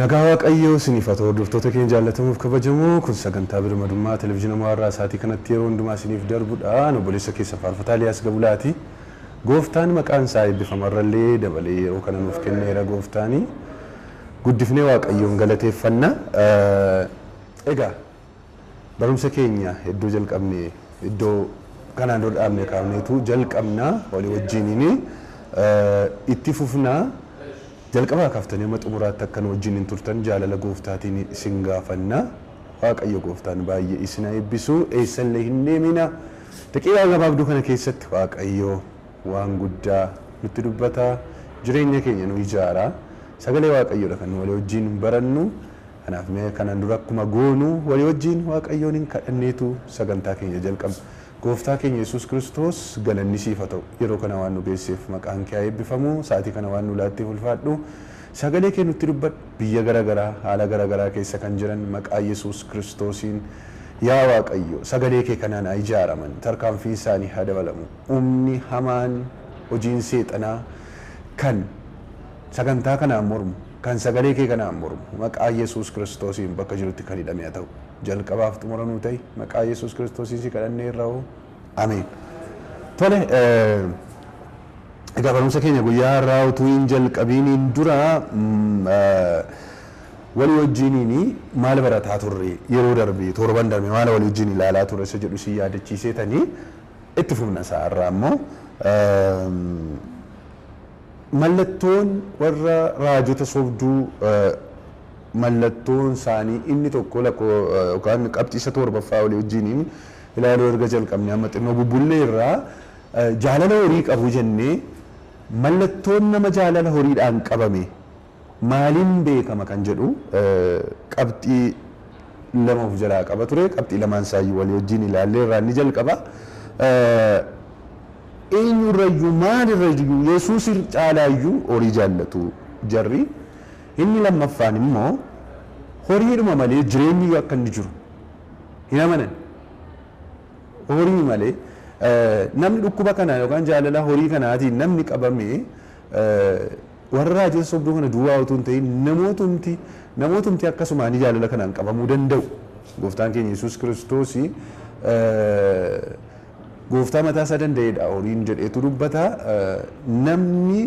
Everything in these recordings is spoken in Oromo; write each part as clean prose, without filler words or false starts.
Nagaa Waaqayyoo isiniif haa ta'u hordoftoota keenya jaallatamuuf kabajamoo kun sagantaa birmadummaa televezyiina Mo'aa isaatii kanatti yeroo hundumaa isiniif darbudha. Obboleessa keessa faarfataa Liyaas Gabulaati. Gooftaan maqaan isaa eebbifamarrallee dabalee yeroo kana nuuf kenneera gooftaani. Guddifnee Waaqayyoon galateeffanna. Egaa barumsa keenya iddoo jalqabne iddoo kanaan dura dhaabne kaafneetu jalqabna walii wajjiniin itti fufnaa. Jalqabaa kaaftanii amma xumuraatti akkan wajjin hin turtan jaalala gooftaatiin isin gaafanna. Waaqayyo gooftaan baay'ee isin eebbisu eessallee hin deemina. Daqiiqaa gabaabduu kana keessatti Waaqayyo waan guddaa nutti dubbata. Jireenya keenya nu ijaara. Sagalee Waaqayyoodha kan walii wajjin barannu. Kanaaf mee kanaan dura akkuma goonu walii wajjin Waaqayyoon hin kadhanneetu sagantaa keenya jalqabna. Gooftaa keenya Yesuus Kiristoos galanni siif haa ta'u. Yeroo kana waan nu geesseef maqaan kee haa eebbifamu. Sa'aatii kana waan nu laatteef ulfaadhu. Sagalee kee nutti dubbadhu. Biyya garaagaraa haala garaagaraa keessa kan jiran maqaa Yesuus Kiristoosiin yaa Waaqayyo sagalee kee kanaan haa ijaaraman. Tarkaanfiin isaanii haa dabalamu. Humni hamaan hojiin seexanaa kan sagantaa kanaan mormu kan sagalee kee kanaan mormu maqaa Yesuus Kiristoosiin bakka jirutti kan hidhame haa ta'u. Jalqabaaf xumura nuu ta'e maqaa Yesuus Kiristoosiin si kadhannee irraa ameen. Tole egaa barumsa keenya guyyaa har'aa utuu hin jalqabiin dura walii wajjiniin maal barataa turre yeroo darbe torban darbe maal walii wajjin ilaalaa turre isa jedhu si yaadachiiseetanii itti fufna isaa irraa immoo mallattoon warra raajota sobduu mallattoon isaanii inni tokko yookaan qabxii isa torbaffaa walii wajjiniin ilaaluu erga jalqabne amma xinnoo bubbullee irraa jaalala horii qabu jennee mallattoon nama jaalala horiidhaan qabame maaliin beekama kan jedhu qabxii lama of jalaa qaba ture. Qabxii lamaan isaayyuu walii wajjin ilaallee irraa ni jalqaba. Eenyurrayyuu maalirrayyuu Yesuus caalaayyuu horii jaallatu jarri. Inni lammaffaan immoo horiidhuma malee jireenyi akka inni jiru hin amanan. Horii malee namni dhukkuba kana yookaan jaalala horii kanaatiin namni qabame warra raajota sobduu kana duwwaa utuu hin ta'in namootumti akkasumaan jaalala kanaan qabamuu danda'u. Gooftaan keenya Yesuus Kiristoos gooftaa mataa isaa danda'edha horiin jedheetu dubbata. Namni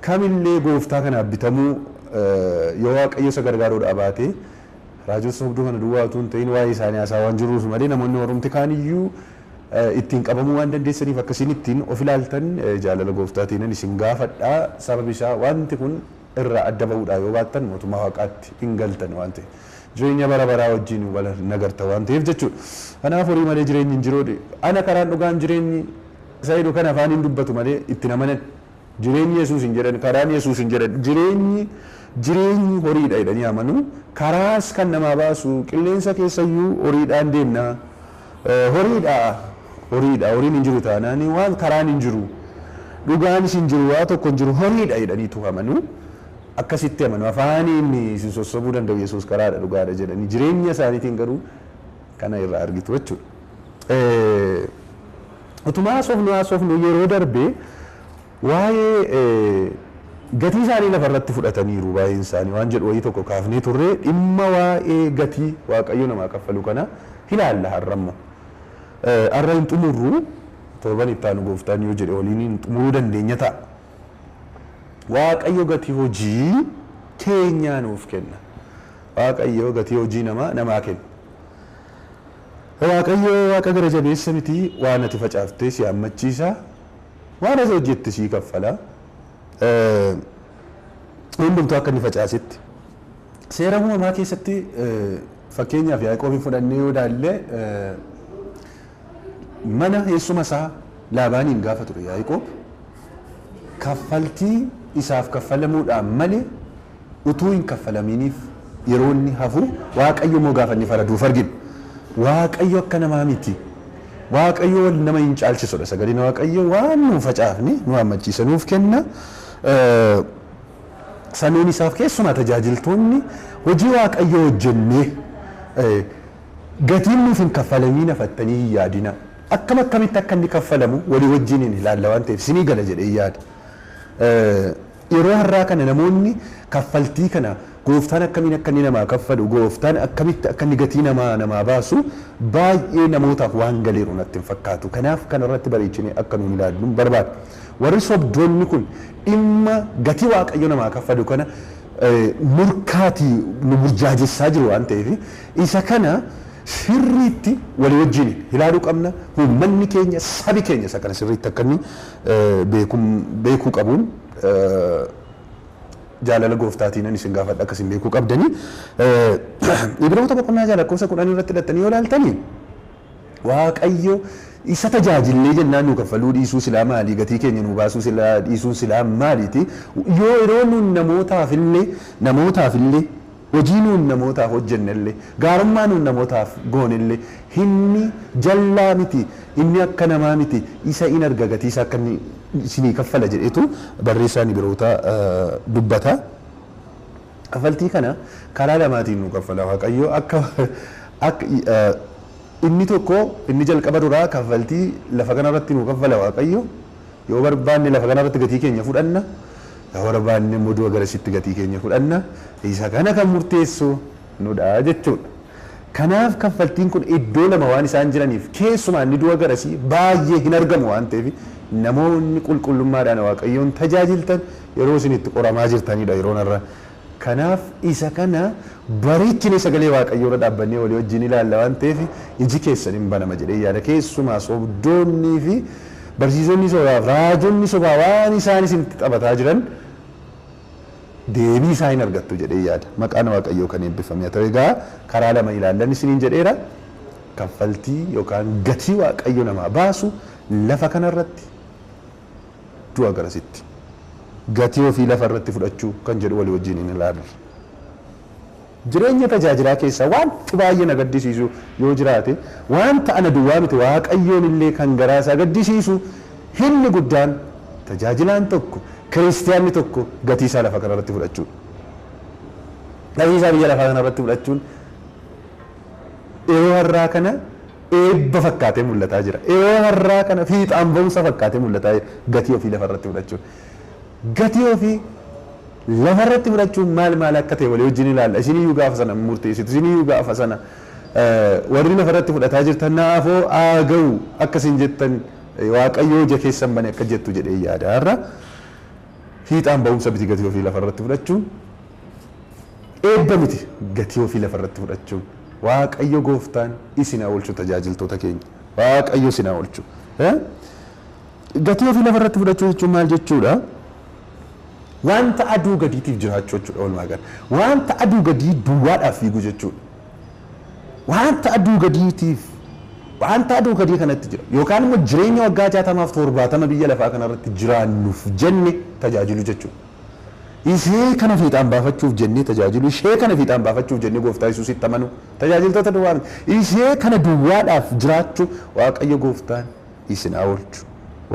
kamillee gooftaa kanaaf bitamuu yoo Waaqayyo isa gargaaruudhaa baate raajota sobduu kana duwwaa utuu hin ta'in waa'ee isaanii haasaa waan jiruuf malee namoonni warrumti kaaniyyuu ittiin qabamuu waan dandeessaniif akkasiin ittiin of ilaaltan jaalala gooftaatiin isin gaafadhaa. Sababi isaa wanti kun irraa adda ba'uudhaa yoo baattan mootummaa Waaqaatti hin galtan waan ta'eef jireenya bara baraa wajjin wal nagarta waan ta'eef jechuudha. Kanaaf horii malee jireenyi hin jiru. Ana karaan dhugaan jireenyi isa jedhu kan afaan hin dubbatu malee itti namanan jireenyi Yesuus hin jedhan karaan Yesuus hin jedhan jireenyi horiidha jedhanii amanu. Karaas kan namaa baasu qilleensa keessayyuu horiidhaan deemna. Horiin hin jiru taanaan waan karaan hin jiru dhugaanis hin jiru waa tokko hin jiru horiidha jedhaniitu amanu. Akkasitti amanu afaaniin isin sossobuu danda'u Yesuus karaadha dhugaadha jedhanii jireenya isaaniitiin garuu kana irraa argitu jechuudha. Utuma haasofnu yeroo darbe waa'ee gatii isaanii lafarratti fudhataniiru baay'een isaanii waan jedhu wayii tokko kaafnee turre dhimma waa'ee gatii Waaqayyo namaa kaffalu kana ilaalla har'ammoo. Har'a hin xumurru torban itti aanu gooftaan yoo jedhe waliin hin xumuruu dandeenya ta'a. Waaqayyo gatii hojii keenyaa nuuf kenna. Waaqayyo gatii hojii namaa kenna. Waaqayyo waaqa gara jabeessa miti waan ati facaaftee si hammachiisa. Waan ati hojjette sii kaffala. Hundumtuu akka inni facaasetti. Seera uumamaa keessatti fakkeenyaaf Yaaqoob fudhannee yoo ilaalle mana eessuma isaa Laabaaniin gaafa ture Yaaqoob kaffaltii isaaf kaffalamuudhaan malee utuu hin kaffalamiiniif yeroo inni hafu Waaqayyo moo gaafa inni faraduuf argina. Waaqayyo akka namaa miti. Waaqayyo wal nama hin caalchisudha. Sagaleen Waaqayyo waan nu facaafne nu hammachiisa nuuf kenna. Sannuun isaaf keessumaa tajaajiltoonni hojii Waaqayyo hojjennee gatiin nuuf hin kaffalamiin hafattanii hin yaadina. Akkamitti akka inni kaffalamu walii wajjin hin ilaalla waan ta'eef sinii gala jedhee yaada. Yeroo har'aa kana namoonni kaffaltii kana gooftaan akkamiin akka inni namaa kaffalu gooftaan akkamitti akka inni gatii namaa baasu baay'ee namootaaf waan galeeru natti hin fakkaatu. Kanaaf kanarratti bareechinee akka nuun ilaallu barbaada. Warri sobdoonni kun dhimma gatii waaqayyo namaa kaffalu kana murkaatii nu burjaajessaa jiru waan ta'eef isa kana sirriitti walii wajjin ilaaluu qabna. Uummanni keenya sabi keenya isa kana sirriitti akka inni beekuu qabuun jaalala gooftaatiin isin gaafadha akkasiin beekuu qabdanii. Ibroota boqonnaa lakkoofsa 10 irratti hidhattanii yoo ilaaltanii waaqayyo isa tajaajillee jennaan nu kaffaluu dhiisuu silaa maalii gatii keenya nu baasuu silaa dhiisuu silaa maaliiti yoo yeroo nuun namootaaf illee hojii nuun namootaaf hojjennellee gaarummaa nuun namootaaf goonellee inni jallaa miti inni akka namaa miti isa in arga gatii isaa akka inni isinii kaffala jedhetu barreessaan Ibroota dubbata. Kaffaltii kana karaa lamaatiin nu kaffala waaqayyo akka inni tokko inni jalqaba duraa kaffaltii lafa kanarratti nu kaffala waaqayyo yoo barbaanne lafa kanarratti gatii keenya fudhanna yoo barbaanne immoo du'a garasitti gatii keenya fudhanna isa kana kan murteessu nudha jechuudha. Kanaaf kaffaltiin kun iddoo lama waan isaan jiraniif keessumaa inni du'a garasii baay'ee hin argamu waan ta'eef namoonni qulqullummaadhaan waaqayyoon tajaajiltan yeroo isin itti qoramaa jirtanidha yeroo narra. Kanaaf isa kana bareechine sagalee waaqayyoo irra dhaabbannee walii wajjin ilaalla waan ta'eef iji keessan hin banama jedhee yaada. Keessumaa sobdoonnii fi barsiisonni sobaa raajonni sobaa waan isaan isinitti taphataa jiran deebii isaa hin argattu jedhee yaada. Maqaan waaqayyoo kan eebbifame haa ta'u. Egaa karaa lama ilaallan isiniin jedheera. Kaffaltii yookaan gatii waaqayyo namaa baasu lafa kanarratti du'a garasitti. Gatii ofii lafa irratti fudhachuu kan jedhu walii wajjin hin ilaalla. Jireenya tajaajilaa keessa wanti baay'ee na gaddisiisu yoo jiraate wanta ana duwwaa miti waaqayyoon illee kan garaa isaa gaddisiisu inni guddaan tajaajilaan tokko kiristiyaanni tokko gatii isaa lafa kanarratti fudhachuudha. Gatii isaa biyya lafaa kanarratti fudhachuun yeroo har'aa kana eebba fakkaatee mul'ataa jira. Yeroo har'aa kana fiixaan ba'umsa fakkaatee mul'ataa jira gatii ofii lafa irratti fudhachuun. Gatii ofii lafarratti fudhachuun maal akka ta'e walii wajjin ilaalla. Isiniyyuu gaafa sana murteessitu. Isiniyyuu gaafa sana warri lafarratti fudhataa jirtan naafoo aaga'u akkasiin jettan waaqayyoo ija keessan bane akka jettu jedhee yaada. Har'a fiixaan ba'umsa miti gatii ofii lafarratti fudhachuun eebba miti gatii ofii lafarratti fudhachuun. Waaqayyo gooftaan isin haa oolchu tajaajiltoota keenya. Waaqayyo isin haa oolchu. Gatii ofii lafarratti fudhachuu jechuun maal jechuudha? Wanta aduu gadiitiif jiraachuu jechuudha walumaa gala. Wanta aduu gadii duwwaadhaaf fiiguu jechuudha. Wanta aduu gadiitiif wanta aduu gadii kanatti jira yookaan immoo jireenya waggaa 60-70 biyya lafaa kanarratti jiraannuuf jenne tajaajilu jechuudha. Ishee kana fiixaan baafachuuf jennee tajaajilu ishee kana fiixaan baafachuuf jennee gooftaa Yesuusitti amanu tajaajiltoota duwwaa ishee kana duwwaadhaaf jiraachuu waaqayyo gooftaan isin haa oolchu.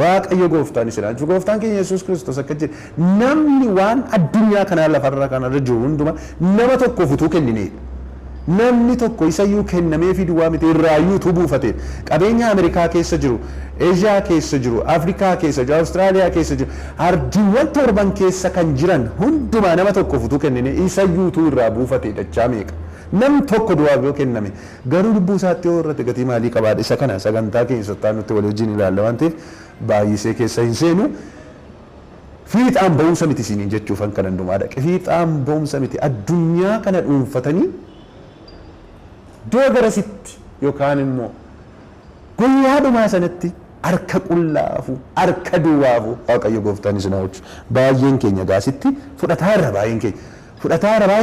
Waaqayyo gooftaan isin haa oolchu. Gooftaan keenya Yesuus Kiristoos akka jedhe namni waan addunyaa kanaa lafarra kanarra jiru hunduma nama tokkoof utuu kenninee namni tokko isayyuu kennamee fi duwwaa miti irraayyuu utuu buufatee qabeenya Ameerikaa keessa jiru, Eeshiyaa keessa jiru, Afrikaa keessa jiru, Awustiraaliyaa keessa jiru, ardiiwwan torban keessa kan jiran hundumaa nama tokkoof utuu kenninee isayyuu utuu irraa buufatee dachaa meeqa. Nam tokko du'aaf yoo kenname garuu lubbuu isaatti yoo irratti gatii maalii qabaadha. Isa kana sagantaa keenya sottaa nutti walii wajjin ilaalla waan ta'eef baay'isee keessa hin seenu. Fiixaan ba'umsa miti isiniin jechuufan kan hundumaadha. Fiixaan ba'umsa miti addunyaa kana dhuunfatanii dogarasitti yookaan immoo guyyaa dhumaa sanatti harka qullaafu harka duwwaafu waaqayyo gooftaan isin haa oolchu. Baay'een keenya gaasitti fudhataa irra baay'een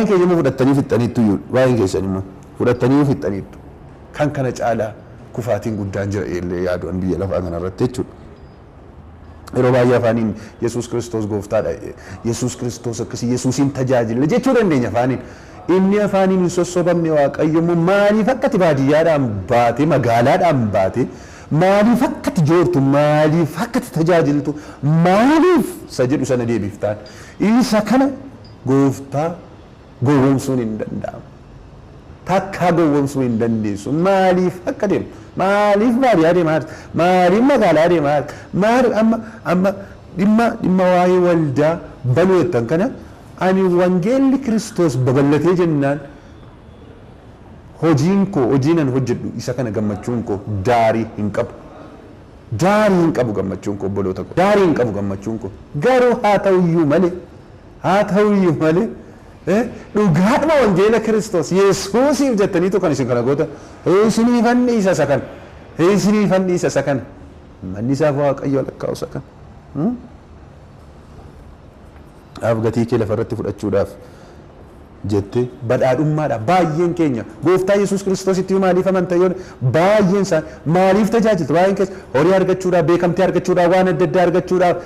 keenya immoo fudhattanii fixxaniittu baay'een keessan immoo fudhattanii fixxaniittu kan kana caalaa kufaatiin guddaan jira illee yaaduun biyya lafaa kanarratti jechuudha. Yeroo baay'ee afaaniin Yesuus Kiristoos gooftaadha. Yesuus Kiristoos akkasii Yesuusiin tajaajila jechuu dandeenya afaaniin. Inni afaaniin hin sossobamne waaqayyo immoo maaliif akkati baadiyyaadhaan baate magaalaadhaan baate maaliif akkati joortu maaliif akkati tajaajiltu maaliif isa jedhu sana deebiftaan isa kana gooftaa gowwoomsuun hin danda'amu. Takkaa gowwoomsuu hin dandeessu maaliif akka deemu maaliif baadiyyaa deemaa maaliif magaalaa deemaa maaliif amma dhimma waa'ee waldaa banuu jettan kana ani wangeelli Kiristoos babal'atee jennaan hojiinan hojjedhu isa kana gammachuun koo daarii hin qabu. Daarii hin qabu gammachuun koo obboloota koo. Daarii hin qabu gammachuun koo. Garuu haa ta'uyyuu malee dhugaadhuma wangeela Kiristoos Yesuusiif jettaniitu kan isin kana goota. Isiniif anniisa isa kana. Isiniif anniisa isa kana. Manni isaaf Waaqayyo lakkaa'u isa kana. Dhaaf gatii kee lafarratti fudhachuudhaaf jettee badhaadhummaadha. Baay'een keenya gooftaa Yesuus Kiristoositti maaliif amantaa yoo baay'een isaa maaliif tajaajiltu? Baay'een keessa horii argachuudhaaf, beekamtii argachuudhaaf, waan adda addaa argachuudhaaf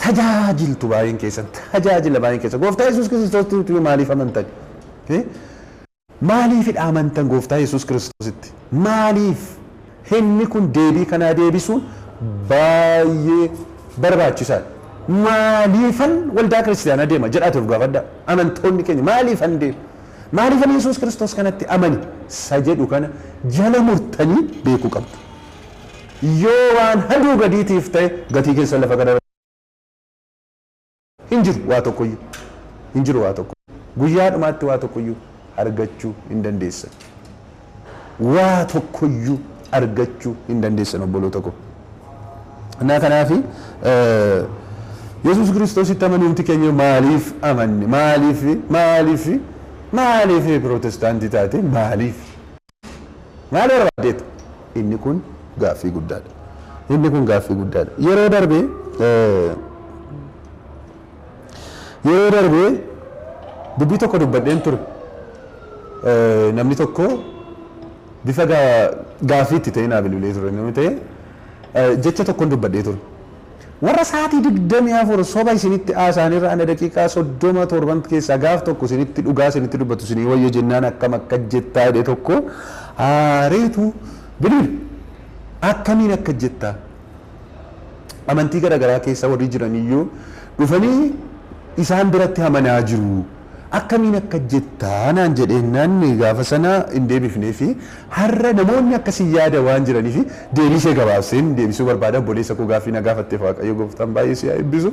tajaajiltu. Baay'een keessa tajaajila baay'een keessa gooftaa Yesuus Kiristoositti maaliif amantan? Maaliifidha amantan gooftaa Yesuus Kiristoositti? Maaliif? Inni kun deebii kanaa deebisuun baay'ee barbaachisaadha. Maaliifan waldaa kiristaanaa deema jedhaatuuf gaafadha. Amantoonni keenya maaliifan deema? Maaliifan Yesuus Kiristoos kanatti amani? Sa jedhu kana jala murtanii beekuu qabdu. Yoo waan haduu gadiitiif ta'e gatii keessa lafa kana hin jiru waa tokkoyyuu. Hin jiru waa tokko. Guyyaa dhumaatti waa tokkoyyuu argachuu hin dandeessan. Waa tokkoyyuu argachuu hin dandeessan obboloota koo. Naa kanaafi Yesuus Kiristoositti amanuumti keenya maaliif amanne? Maaliif Pirotestaantii taate? Maaliif barbaaddeetu? Inni kun gaaffii guddaadha. Yeroo darbee dubbii tokko dubbadheen ture. Namni tokko bifa gaaffiitti ta'e naa bilbilee ture. Namni ta'e jecha tokkoon dubbadhee ture. Warra sa'aatii 24 soba isinitti haasaanirra ana daqiiqaa 37 keessaa gaaf tokko isinitti dhugaa isinitti dubbatu isinii wayyo jennaan akkam akka jettaa jedhe tokko aareetu bilbil akkamiin akka jettaa amantii garaagaraa keessa warri jiraniyyuu dhufanii isaan biratti amanaa jiru. Akkamiin akka jettaa naan jedheenyaan gaafa sana hin deebifnee fi har'a namoonni akkasii yaada waan jiranii fi deebisee gabaabseen deebisuu barbaada. Obboleessa koo gaaffii na gaafatteef Waaqayyo gooftaan baay'ee si haa eebbisu.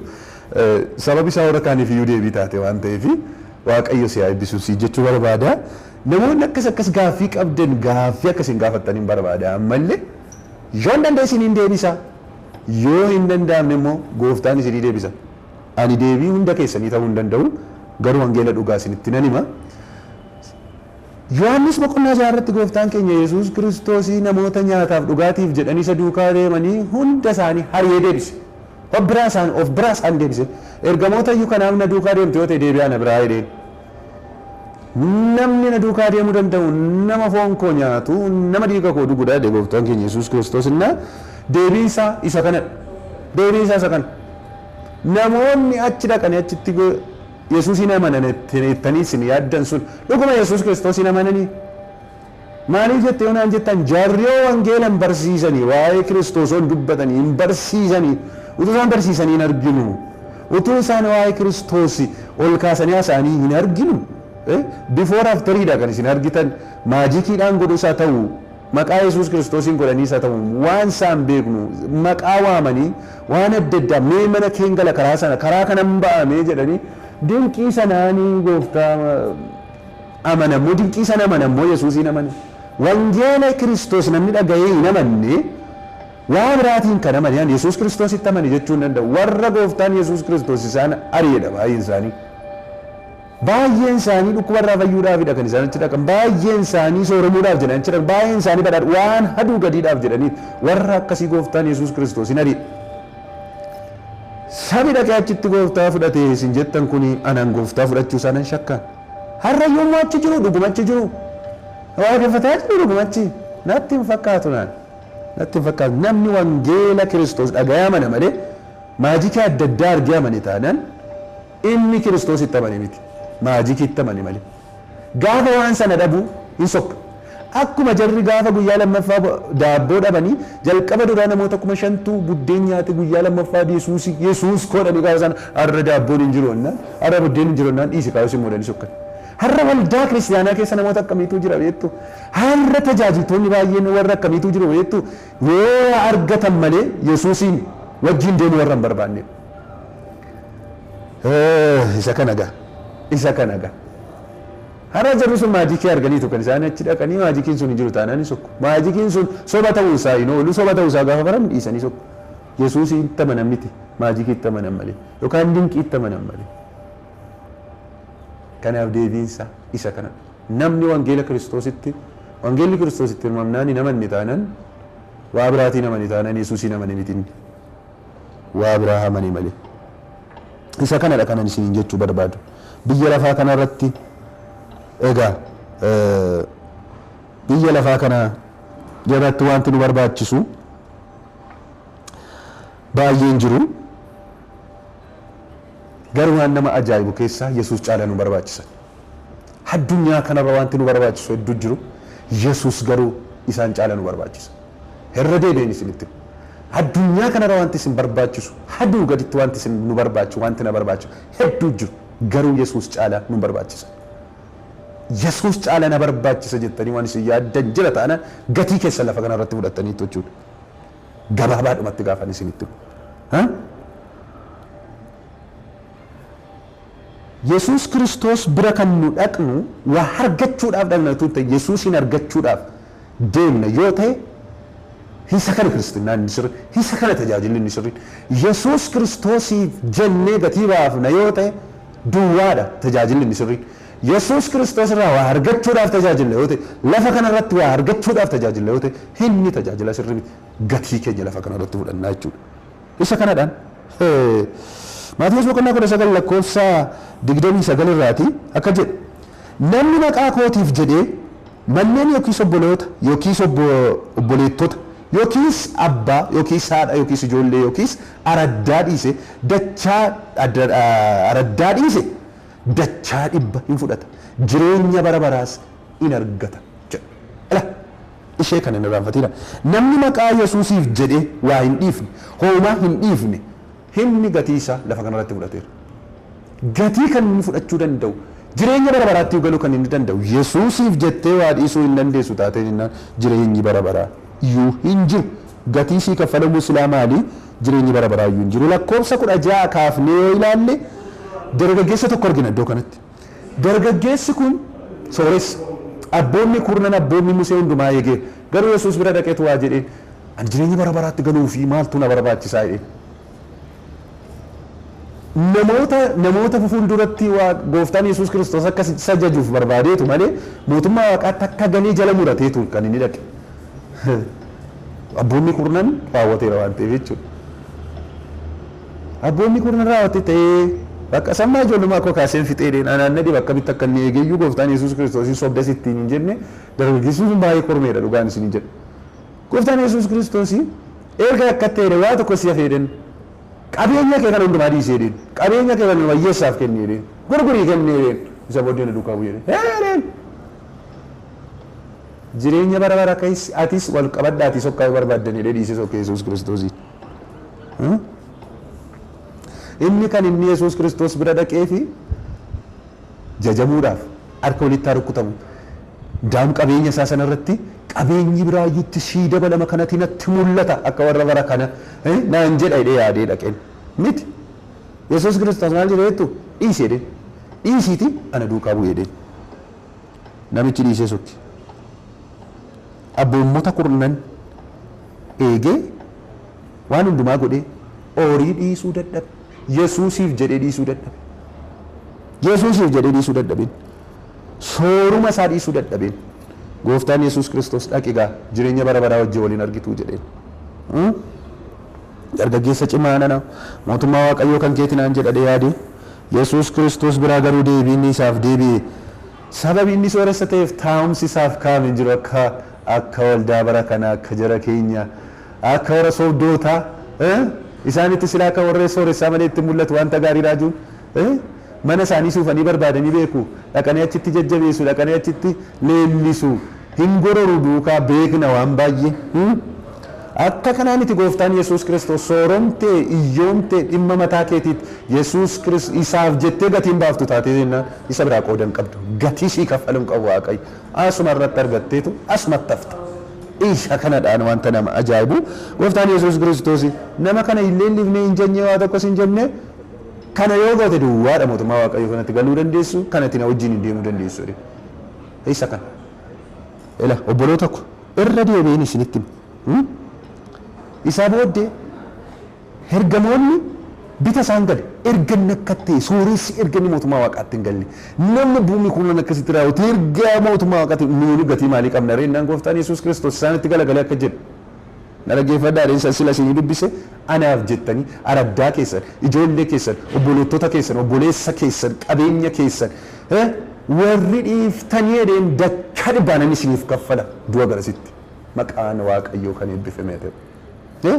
Sababi isaa warra kaaniif iyyuu deebii taate waan ta'eef Waaqayyo si haa eebbisu si jechuu barbaada. Namoonni akkas gaaffii qabdan gaaffii akkasiin gaafattan hin barbaada. Ammallee yoo hin dandeessin hin deebisa. Yoo hin danda'amne immoo gooftaan isinii deebisa. Ani deebii hunda keessanii ta'uu hin danda'u. Garuu wangeela dhugaa isinitti nan hima. Yohaannis boqonnaa 6 irratti gooftaan keenya Yesuus Kiristoosii namoota nyaataaf dhugaatiif jedhanii isa duukaa deemanii hunda isaanii hari'ee deebise. Of biraa isaan deebise. Ergamoota iyyuu kanaaf na duukaa deemte yoo ta'e deebi'aa na biraa jedheen. Namni na duukaa deemuu danda'u nama foon koo nyaatu nama dhiiga koo dhugudha jedhe gooftaan keenya Yesuus Kiristoos. Deebiin isaa isa kana. Namoonni achi dhaqanii achitti Yesuusin amanan ettanii isin yaaddan sun dhuguma Yesuus Kiristoosiin amananii? Maaliif jettee yoonaan jettan jaarriyoo wangeelan barsiisanii waa'ee Kiristoosoon dubbatanii hin barsiisanii utuu isaan barsiisanii hin arginu. Utuu isaan waa'ee Kiristoos ol kaasanii haasa'anii hin arginu. Before afteriidha kan isin argitan maajikiidhaan godhu isaa ta'u maqaa Yesuus Kiristoosiin godhanii isaa ta'u waan isaan beeknu maqaa waamanii waan adda addaa mee mana keen gala karaa kanan ba'amee jedhanii dinqii sanaanii gooftaa amanammoo dinqii sana amanammoo Yesuusiin amane. Wangeela Kiristoos namni dhaga'ee hin amanne waa biraatiin kan amane Yesuus Kiristoositti amane jechuu hin danda'u. Warra gooftaan Yesuus Kiristoos isaan ari'eedha baay'een isaanii dhukkubarraa fayyuudhaafidha kan isaan achi dhaqan. Baay'een isaanii sooramuudhaaf jedhan achi dhaqan. Baay'een isaanii badhaadha waan haduu gadiidhaaf jedhanii warra akkasii gooftaan Yesuus Kiristoos hin ari'e. Sabi dhaqee achitti gooftaa fudhatee isin jettan kuni anaan gooftaa fudhachuu isaanan shakkaan. Har'a yommuu achi jiru dhugumachi jiru. Waaqeffataa jiru dhugumachi. Natti hin fakkaatu naan. Namni wangeela Kiristoos dhaga'ee amana malee maajikii adda addaa argee amane taanaan inni Kiristoositti amane miti. Maajikiitti amane malee. Gaafa waan sana dhabu hin sokka. Akkuma jarri gaafa guyyaa lammaffaa daabboo dhabanii jalqaba duraa namoota 5,000 buddeen nyaate guyyaa lammaffaa Yesuus koodhanii gaafa sana har'a daabboon hin jiru onnaan har'a buddeen hin jiru onnaan dhiisi kaayus immoo dhanii sokkan. Har'a waldaa kiristaanaa keessa namoota akkamiitu jira beektu? Har'a tajaajiltoonni baay'een warra akkamiitu jiru beektu? Yoo argatan malee Yesuusiin wajjin deemu warra hin barbaanne. isa kana gaa isa kana gaa har'a jarri sun maajikii arganiitu kan isaan achi dhaqanii maajikiin sun hin jiru taanaan sokku maajikiin sun soba ta'uu isaa hin oolu soba ta'uu isaa gaafa baran dhiisanii sokku Yesuus itti amanan miti maajikii itti amanan malee yookaan dinqii itti amanan malee kanaaf deebiinsa isa kana namni wangeela Kiristoositti wangeelli Kiristoositti hirmamnaan hin amanne taanaan waa biraatiin amanii taanaan Yesuusiin amanii miti waa biraa amanii malee isa kanadha kanan isin jechuu barbaadu biyya lafaa kanarratti egaa biyya lafaa kana jalatti wanti nu barbaachisu baay'een jiru garuu waan nama ajaa'ibu keessaa Yesuus caalaa nu barbaachisa addunyaa kanarra wanti nu barbaachisu hedduu jiru Yesuus garuu isaan caalaa nu barbaachisa herra deebiin isinitti addunyaa kanarra wanti isin barbaachisu haduu gaditti wanti isin nu barbaachisu wanti na barbaachisu hedduu jiru garuu Yesuus caalaa nu barbaachisa Yesuus caalaa na barbaachisa jettanii waan isin yaaddan jira taana gatii keessa lafa kanarratti fudhattanii jechuudha gabaabaadhumatti gaafan isinitti Yesuus Kiristoos bira kan nu dhaqnu waa argachuudhaaf dhaqna tuuta Yesuusin argachuudhaaf deemna yoo ta'e isa kana Kiristiinaan ni sirri isa kana tajaajilli ni sirri Yesuus Kiristoosiif jennee gatii baafna yoo ta'e duwwaadha tajaajilli ni sirri Yesuus Kiristoos irraa waa argachuudhaaf tajaajilla yoo ta'e lafa kanarratti waa argachuudhaaf tajaajilla yoo ta'e inni tajaajila sirri gatii keenya lafa kanarratti fudhannaa jechuudha isa kanadhaan Maatiyoos boqonnaa 19 lakkoofsa 29 irraati akka jedhu namni maqaa kootiif jedhee manneen yookiis obboloota yookiis obboleettota yookiis abbaa yookiis haadha yookiis ijoollee yookiis araddaa dhiise dachaa dhibba hin fudhata jireenya bara baraas in argata jedha ishee kan hin irraanfatina namni maqaa Yesuusiif jedhee waa hin dhiifne hoomaa hin dhiifne himni gatii isaa lafa kanarratti fudhateera gatii kan inni fudhachuu danda'u jireenya bara baraatti galuu kan inni danda'u Yesuusiif jettee waa dhiisuu hin dandeessu taateen innaan jireenyi bara baraa iyyuu hin jiru gatii sii kaffalamu silaa maalii jireenyi bara baraa iyyuu hin jiru lakkoofsa 16 kaafnee yoo ilaalle dargaggeessa tokko argina iddoo kanatti dargaggeessi kun sooressa abboonni kurnan abboonni Musee hundumaa eegee garuu Yesuus bira dhaqeetu waa jedheen ani jireenya bara baraatti galuu fi maaltu na barbaachisaa jedheen namoota fuulduratti waa gooftaan Yesuus Kiristoos akka sajajuuf barbaadeetu malee mootummaa waaqaatti akka galee jala murateetu kan inni dhaqe abboonni kurnan raawwateera waan ta'eef jechuudha abboonni kurnan raawwate ta'ee bakka sammaa ijoollummaa koo kaaseen fixeedheen anaannadi bakka bitti akka inni eegeyyuu gooftaan Yesuus Kiristoos sobdas ittiin hin jenne dargaggeessi sun baay'ee kormeedha dhugaan isin hin jedhu gooftaan Yesuus Kiristoos erga akka ta'e waa tokko si hafeedhan qabeenya kee kan hundumaa dhiisee deen qabeenya kee kan wayyeessaaf kennee deen gurgurii kennee deen isa booddee na duukaa bu'ee deen jireenya bara bara keessa atis wal qabadhaati sokkaa barbaaddan jedhee dhiisee sokkee Yesuus Kiristoosii inni kan inni Yesuus Kiristoos bira dhaqee fi jajamuudhaaf harka walitti rukutamu daam qabeenya isaa sanarratti qabeenyi biraayyuutti sii dabalama kanatti natti mul'ata akka warra bara kana naan jedha jedhee yaadee dhaqeen miti Yesuus Kiristoos maal jedhe jettu dhiisee deen dhiisiiti ana duukaa bu'ee deen namichi dhiisee sokki abboommota kurnan eegee waan hundumaa godhee horii dhiisuu dadhabe Yesuusiif jedhee dhiisuu dadhabe Yesuusiif jedhee dhiisuu dadhabeen sooruma isaa dhiisuu dadhabeen gooftaan Yesuus Kiristoos dhaqigaa jireenya bara baraa wajjin waliin argituu jedheen dargaggeessa cimaa nana mootummaa Waaqayyoo kan keetinaan jedhadhe yaade Yesuus Kiristoos biraa garuu deebiin isaaf deebi'e sababi inni sooressa ta'eef taa'umsi isaaf kaa'ame hin jiru akka waldaa bara kana akka jara keenya akka warra sobdootaa isaanitti silaa akka warra sooressaa malee itti mul'atu wanta gaarii raajuun mana isaanii suufanii barbaadanii beeku dhaqanii achitti jajjabeessu dhaqanii achitti leellisu hin gororu duukaa beekna waan baay'ee akka kanaa miti gooftaan Yesuus Kiristoos sooromtee iyyoomtee dhimma mataa keetiitti Yesuus Kiristoos isaaf jettee gatiin baaftu taatee jennaan isa biraa qoodan qabdu gatii sii kaffaluun qabu Waaqayyo asuma irratti argatteetu asumatti hafta isa kanadhaan wanta nama ajaa'ibu gooftaan Yesuus Kiristoos nama kana illee liifnee hin jenne waa tokkos hin jenne kana yoo goote duwwaadha mootummaa Waaqayyoo kanatti galuu dandeessu kanatti na wajjin hin deemuu dandeessu. Isa kana. Ela obboloota ko irra deebiin isinitti isaa booddee ergamoonni bita isaan gale erganni akka ta'e suuressi erganni mootummaa Waaqaatti hin galle namni buumni kun akkasitti raawwate ergaa mootummaa Waaqaatti nuuni gatii maalii qabna reennaan gooftaan Yesuus Kiristoos isaanitti galagalee akka jedhu na dhaggeeffadhaa sila isinii dubbise anaaf jettanii araddaa keessan ijoollee keessan obbolootota keessan obboleessa keessan qabeenya keessan warri dhiiftanii edeen dachaa dhibbaanan isiniif kaffala du'a garasitti maqaan Waaqayyoo kan eebbifamee ta'e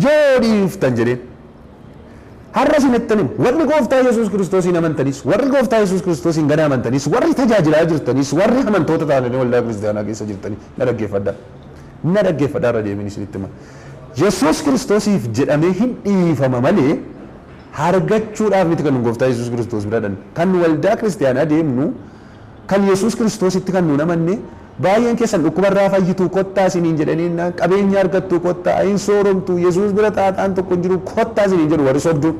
yoo dhiiftan jedheen har'a isinittan warri gooftaa Yesuus Kiristoosiin amantanis warri gooftaa Yesuus Kiristoosiin gana amantanis warri tajaajilaa jirtanis warri amantoota ta'anii waldaa kiristaanaa keessa jirtanii na dhaggeeffadhaa irra deebiin isinitti hima Yesuus Kiristoosiif jedhamee hin dhiifama malee argachuudhaaf miti kan gooftaa Yesuus Kiristoos bira dhanne kan waldaa kiristaanaa deemnu kan Yesuus Kiristoositti kan nuun amanne baay'een keessan dhukkubarraa fayyituu kottaa isiniin jedhanii qabeenya argattuu kottaa hin sooromtuu Yesuus bira xaaxaan tokko hin jiru kottaa isiniin jedhu warri sobduun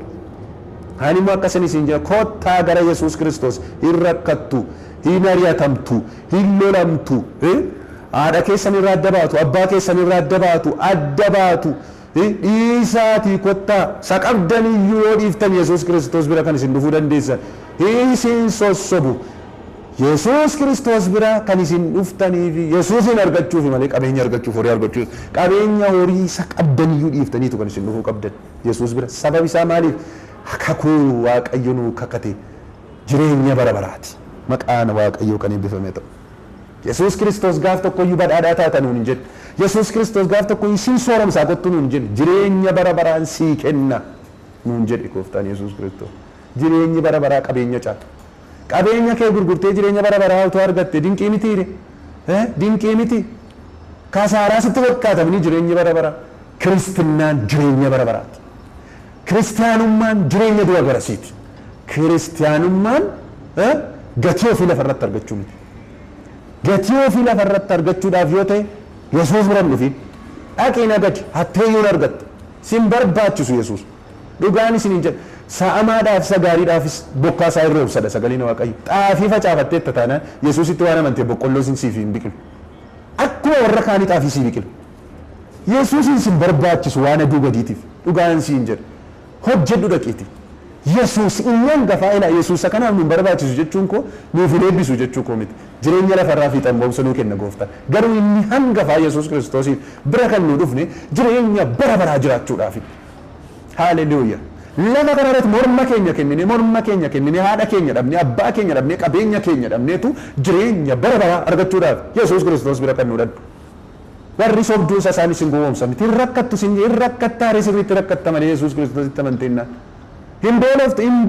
haan immoo akkasan isin jedha kottaa gara Yesuus Kiristoos hin rakkattu hin ari'atamtu hin lolamtu haadha keessan irraa abbaa keessan irraa adda baatu dhiisaatii kottaa saqabdaniyyuu yoo dhiiftan Yesuus Kiristoos bira kan isin dhufuu dandeessan isin sossobu Yesuus Kiristoos bira kan isin dhuftaniif Yesuusin argachuuf malee qabeenya argachuuf horii argachuuf qabeenya horii saqabdaniyyuu dhiiftaniitu kan isin dhufuu qabdan Yesuus bira sababi isaa maaliif kakuu Waaqayyo nuu kakate jireenya bara baraati maqaan Waaqayyoo kan eebbifame ta'u Yesuus Kiristoos gaaf tokkoyyuu badhaadhaa taatan nuun hin jedhu Yesuus Kiristoos gaaf tokkoyyuu isin sooromsaa kottu nuun hin jedhu jireenya bara baraan sii kenna nuun jedhe gooftaan Yesuus Kiristoos jireenyi bara baraa qabeenya caala qabeenya kee gurgurtee jireenya bara baraa utuu argatte dinqii mitiire dinqii miti kasaaraa sitti fakkaatamni jireenyi bara baraa kiristinnaan jireenya bara baraati kiristiyaanummaan jireenya du'a garasiiti kiristiyaanummaan gatii ofii lafarratti argachuu miti gatii ofii lafarratti argachuudhaaf yoo ta'e Yesuus bira dhufiin dhaqii nagadi hatteeyyuun argatta sin barbaachisu Yesuus dhugaan isiniin jedha sa'amaadhaaf sagaariidhaafis bokkaa isaa irra obsada sagaleen Waaqayyo xaafii facaafatteetta taanaan Yesuusitti waan amantee boqqolloo siif hin biqilu akkuma warra kaanii xaafii sii biqilu Yesuusin sin barbaachisu waan aduu gadiitiif dhugaan siin jedha hojjedhu dhaqiiti Yesuus inni hangafaa ilaa Yesuusa kanaaf nun barbaachisu jechuun koo nuuf hin eebbisu jechuu koo miti jireenya lafarraa fiixan boomsa nuu kenna gooftaan garuu inni hangafaa Yesuus Kiristoosiin bira kan nu dhufne jireenya bara baraa jiraachuudhaafi haaleluyyaa lafa kanarratti morma keenya kennine haadha keenya dhabne abbaa keenya dhabne qabeenya keenya dhabneetu jireenya bara baraa argachuudhaaf Yesuus Kiristoos bira kan nu dhadhu warri sobduu isaan isin gowwoomsa miti hin rakkattaare sirriitti rakkatta malee Yesuus Kiristoositti amanteennaan hin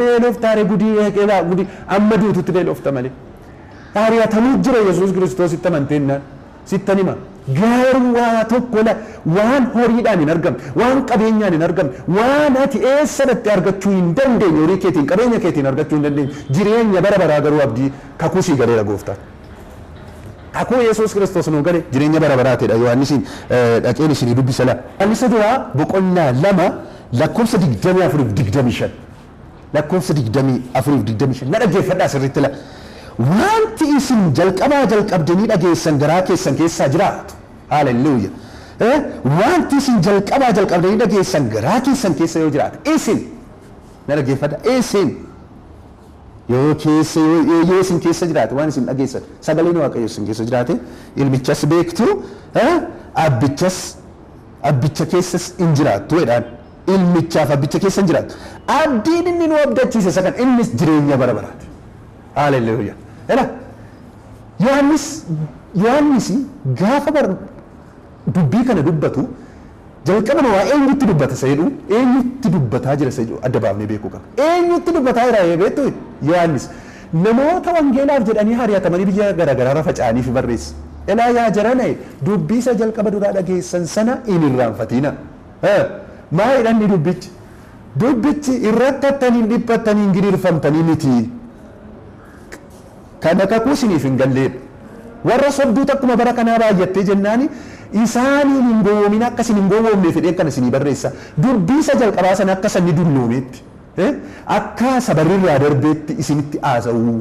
beeloftaare gudii amma duututti beelofta malee ari'atamuu jira Yesuus Kiristoositti amanteennaan sittan hima garuu waa tokko waan horiidhaan hin argamne waan qabeenyaan hin argamne waan ati eessadatti argachuu hin dandeenye horii keetiin qabeenya keetiin argachuu hin dandeenye jireenya bara baraa garuu abdii kakuu sii galeera gooftaan kakuu Yesuus Kiristoos nuu gale jireenya bara baraatidha Yohaannisiin dhaqeen isinii dubbisa laa Yohaannisa duraa boqonnaa 2 lakkoofsa 24-25 lakkoofsa 24-25 na dhaggeeffadhaa sirriitti laa wanti isin jalqabdanii dhageessan garaa keessan keessaa jiraatu haleluuya wanti isin jalqabdanii dhageessan garaa keessan keessa yoo jiraatu isin na dhaggeeffadha isin yoo isin keessa jiraate waan isin dhageessan sagaleen Waaqayyo isin keessa jiraate ilmichas beektu abbicha keessas hin jiraattu jedhaan ilmichaaf abbicha keessa hin jiraattu abdiin inni nu abdachiise isa kan innis jireenya bara baraati haleluuya Yohaannis gaafa dubbii kana dubbatu jalqaba waa eenyutti dubbata sayyidu eenyutti dubbataa jira sayyidu adda baafnee beekuu qaba eenyutti dubbataa jira beektu Yohaannis namoota wangeelaaf jedhanii hariyatamanii biyya garaagaraa faca'anii fi barreessa yaa jarana dubbii isa jalqaba duraa dhageessan sana hin irraanfatina maalidhaan dubbichi irrattattanii dhiphattanii giriirfamtanii miti kana kakuu isiniif hin galleedha warra sobduu takkuma bara kanaa baay'attee jennaani isaaniin hin gowwoomin akka isin hin gowwoomne fedheen kana isinii barreessa dubbii isa jalqabaa sana akka sanni dulloomeetti akka sabarrirraa darbeetti isinitti haasa'u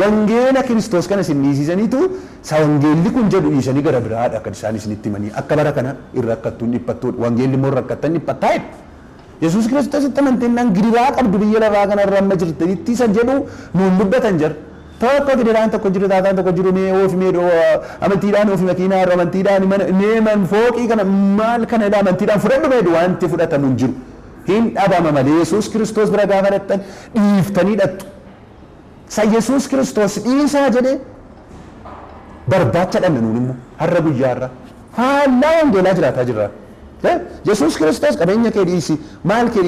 wangeela Kiristoos kana isin dhiisisaniitu sa wangeelli kun jedhu dhiisanii gara biraadha akka isaan isinitti himanii akka bara kana irra akkattuun dhiphattuudha wangeelli immoo rakkattan dhiphataa Yesuus Kiristoos itti amanteennaan gidiraa qabdu biyya lafaa kanarra amma jirtanitti isa jedhu nuun dubbatan jira tokko gidiraan tokko jiru taataan tokko jiru mee oofi mee amantiidhaan oofi makiinaa irra amantiidhaan mee man fooqii kana maal kana dha amantiidhaan fudhadhu mee wanti fudhatamu hin jiru hin dhabama malee Yesuus Kiristoos bira gaafa dhaqxan dhiiftanii dhattu sa Yesuus Kiristoos dhiisaa jedhee barbaacha dhanna nuun immoo har'a guyyaarra haala wangeelaa jiraataa jirra Yesuus Kiristoos qabeenya kee dhiisi maal kee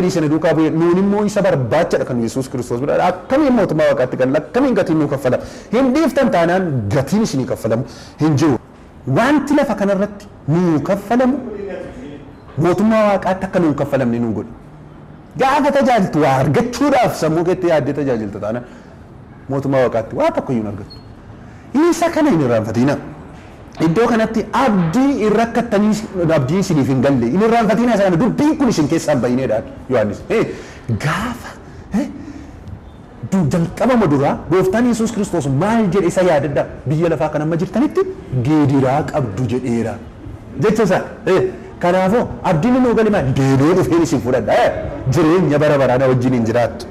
dhiisi na duukaa bu'ee nuun immoo isa barbaachadha kan Yesuus Kiristoos bira akkamiin mootummaa waaqaatti galan akkamiin gatiin nuu kaffala hin dhiiftan taanaan gatiin isinii kaffalamu hin jiru wanti lafa kanarratti nuu kaffalamu mootummaa waaqaatti akka nuu kaffalamne nuun godhu gaafa tajaajiltu waa argachuudhaaf sammuu keetti yaaddee tajaajilta taanaan mootummaa waaqaatti waa tokkoyyuu hin argattu isa kana hin irraanfatina iddoo kanatti abdii irrakkattanii abdii isiniif hin galle hin irraanfatina isa kana dubbiin kun isin keessaan bayineedhaan Yohaannis gaafa jalqabama duraa gooftaan Yesuus Kiristoos maal jedhe isa yaadadha biyya lafaa kan amma jirtanitti gidiraa qabdu jedheera jecha isaa kanaafuu abdiin nuu gale maal deebi'ee dhufeen isin fudhadha jireenya bara baraan wajjin hin jiraattu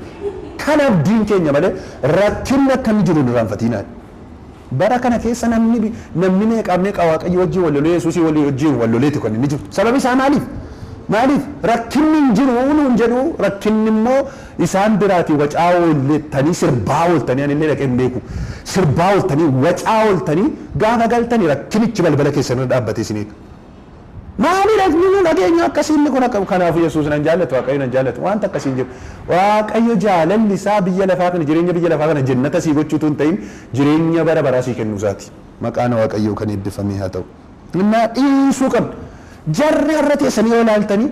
kan abdiin keenya malee rakkinni akkam jiru hin irraanfatinaan bara kana keessa namni meeqaa Waaqayyo wajjin wallolee Yesuusii wajjin walloleeti kan inni jiru sababi isaa maaliif rakkinni hin jiru nuun jedhu rakkinni immoo isaan biraati wacaa ooltanii sirbaa ooltanii anillee dhaqee hin beeku sirbaa ooltanii wacaa ooltanii gaafa galtanii rakkinichi balbala keessan dhaabbatee isin eega maaliidhaaf nu dhageenya akkasiin kun akka kanaafuu Yesuus nan jaallatu Waaqayyo nan jaallatu wanta akkasiin jiru Waaqayyo jaalalli isaa biyya lafaa kana jireenya biyya lafaa kana jannata sii gochuutu hin ta'in jireenya bara baraa sii kennuu isaati maqaan Waaqayyoo kan eebbifamee haa ta'u innaa dhiisuu qabdu jarri har'a teessanii yoo ilaaltanii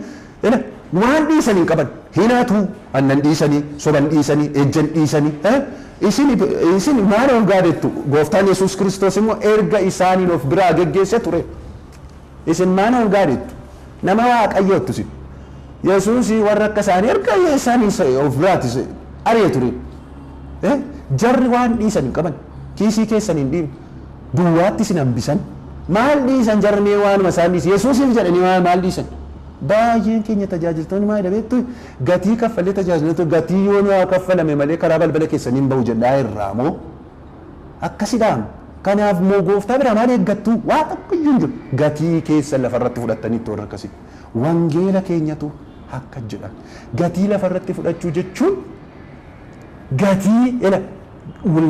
waan dhiisan hin qaban hinaatu annan dhiisanii soban dhiisanii ejjan dhiisanii isin maal of gaadettu gooftaan Yesuus Kiristoos immoo erga isaaniin of biraa geggeesse ture isin maal of gaadettu nama Waaqayyoottu isin Yesuusii warra akka isaanii erga isaanii of biraatti ari'e ture jarri waan dhiisan hin qaban kiisii keessan hin dhiibne duwwaatti isin hambisan maal dhiisan jarri waanuma isaan dhiisan Yesuusiif jedhanii maal dhiisan baay'een keenya tajaajiltoonni maal dhabeettu gatii kaffalee tajaajiltoota gatii yoo nu kaffalame malee karaa balbala keessaniin bahu jedhaa irraa moo akkasidhaan kanaaf moo gooftaa biraa maal eeggattu waa tokkoyyuu hin jiru gatii keessa lafarratti fudhattaniitti warra akkasii wangeela keenyatu akka jedhan gatii lafarratti fudhachuu jechuun gatii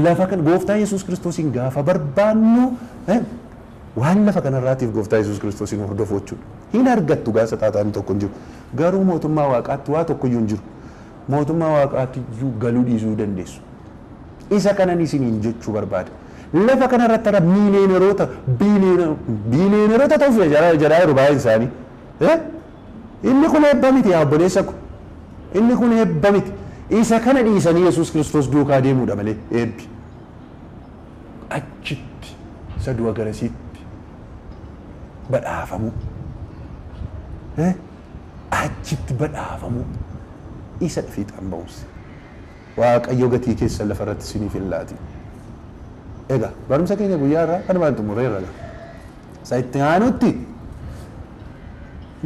lafa kan gooftaa Yesuus Kiristoosiin gaafa barbaannu waan lafa kanarraatiif gooftaa Yesuus Kiristoosiin hordofuu jechuudha hin argattu gaasa taataan tokko hin jiru garuu mootummaa waaqaatti waa tokkoyyuu hin jiru mootummaa waaqaatti galuu dhiisuu dandeessu isa kanan isiniin jechuu barbaada lafa kanarratti ara biiliyooneroota ta'uuf jedhaa jiru baay'een isaanii inni kun eebba miti obboleessa ko inni kun eebba miti isa kana dhiisanii Yesuus Kiristoos duukaa deemuudha malee eebbi achitti isa du'a garasiitti badhaafamu achitti badhaafamu isa fiixaan ba'umsi Waaqayyo gatii keessa lafarratti isiniif hin laati egaa barumsa keenya guyyaa irraa kanumaan xumureerra isa itti aanutti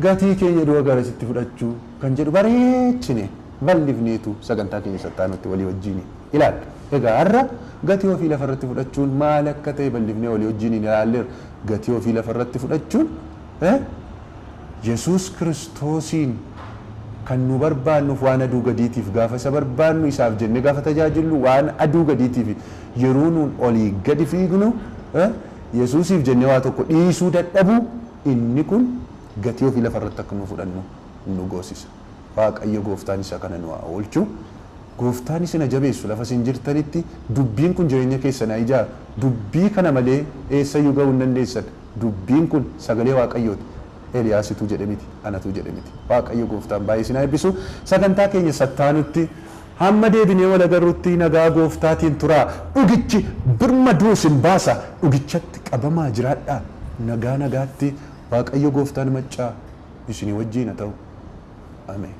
gatii keenya du'a garasitti fudhachuu kan jedhu bareechine bal'ifneetu sagantaa keenya sattaanutti walii wajjin ilaalla egaa har'a gatii ofii lafarratti fudhachuun maal akka ta'e bal'ifnee walii wajjin ilaalleerra gatii ofii lafarratti fudhachuun Yesuus Kiristoosiin kan nu barbaannuuf waan aduu gadiitiif gaafa isa barbaannu isaaf jennee gaafa tajaajillu waan aduu gadiitiif yeroo nuun olii gadi fiignu Yesuusiif jennee waa tokko dhiisuu dadhabu inni kun gatii ofii lafarratti akka nu fudhannu nu goosisa Waaqayyo gooftaan isa kana nu oolchu gooftaan isin jabeessu lafa isin jirtanitti dubbiin kun jireenya keessan ijaaru dubbii kana malee eessayyuu ga'uu hin dandeessan dubbiin kun sagalee Waaqayyooti Eliyaasitu jedhe miti anatu jedhe miti Waaqayyo gooftaan baay'ee isin eebbisu sagantaa keenya sattaanutti hamma deebinee wal agarruutti nagaa gooftaatiin turaa dhugichi birma duusin baasa dhugichatti qabamaa jiraadhaa nagaa nagaatti Waaqayyo gooftaan maccaa isinii wajjin haa ta'u ameen